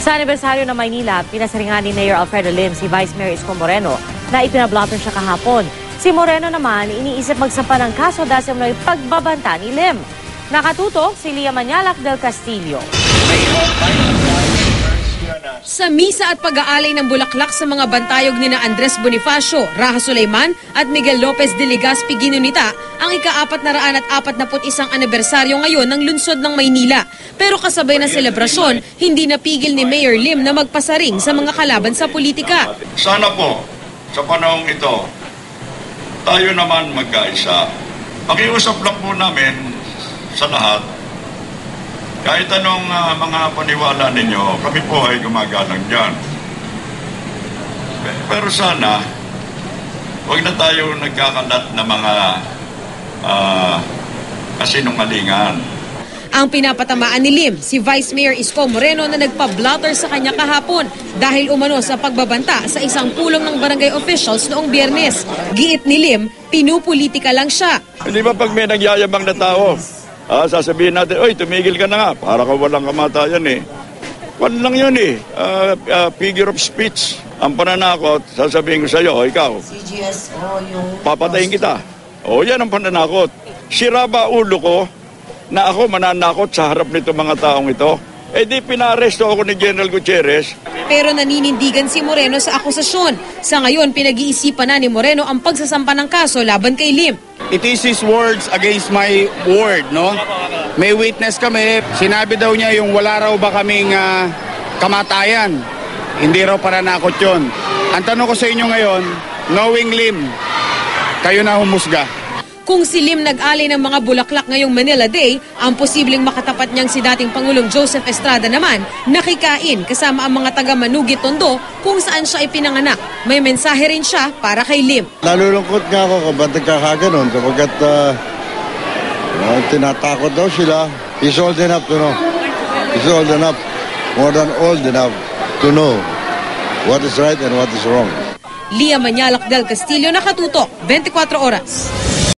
Sa anibersaryo ng Maynila, pinasaringan ni Mayor Alfredo Lim si Vice Mayor Isko Moreno na ipinablotter siya kahapon. Si Moreno naman iniisip magsampa ng kaso dahil sa may pagbabanta ni Lim. Nakatutok si Lia Manyalak del Castillo. Sa misa at pag-aalay ng bulaklak sa mga bantayog ni Andres Bonifacio, Raha Sulaiman at Miguel Lopez de Legazpi ginunita ang ika-441 anibersaryo ngayon ng lungsod ng Maynila. Pero kasabay ng selebrasyon, hindi napigil ni Mayor Lim na magpasaring sa mga kalaban sa politika. Sana po, sa panahong ito, tayo naman magkaisa. Pakiusap lang po namin sa lahat. Kahit anong mga paniwala ninyo, kami po ay gumagalang dyan. Pero sana, huwag na tayo nagkakalat na mga kasinungalingan. Ang pinapatamaan ni Lim, si Vice Mayor Isko Moreno na nagpa-blotter sa kanya kahapon dahil umano sa pagbabanta sa isang pulong ng barangay officials noong Biyernes. Giit ni Lim, pinupolitika lang siya. Hindi ba pag may nagyayabang na tao, sasabihin natin, oy, tumigil ka na nga, para ka walang kamatayan eh. Wala lang yun eh, figure of speech. Ang pananakot, sasabihin ko sa'yo, ikaw, papatayin kita. Yan ang pananakot. Sira ba ulo ko na ako mananakot sa harap nito mga taong ito? Di pinaresto ako ni General Gutierrez. Pero naninindigan si Moreno sa akusasyon. Sa ngayon, pinag-iisipan na ni Moreno ang pagsasampa ng kaso laban kay Lim. It is his words against my word, no? May witness kami. Sinabi daw niya yung wala raw ba kaming kamatayan. Hindi raw pananakot yun. Ang tanong ko sa inyo ngayon, knowing Lim, kayo na humusga. Kung si Lim nag-alay ng mga bulaklak ngayong Manila Day, ang posibleng makatapat niyang si dating Pangulong Joseph Estrada naman nakikain kasama ang mga taga-Manugit Tondo kung saan siya ipinanganak. May mensahe rin siya para kay Lim. Nalulungkot nga ako kung ba't nagkakaganon sapagkat tinatakot daw sila. He's old enough to know. He's old enough, more than old enough to know what is right and what is wrong. Lia Manyalak del Castillo, Nakatutok, 24 Oras.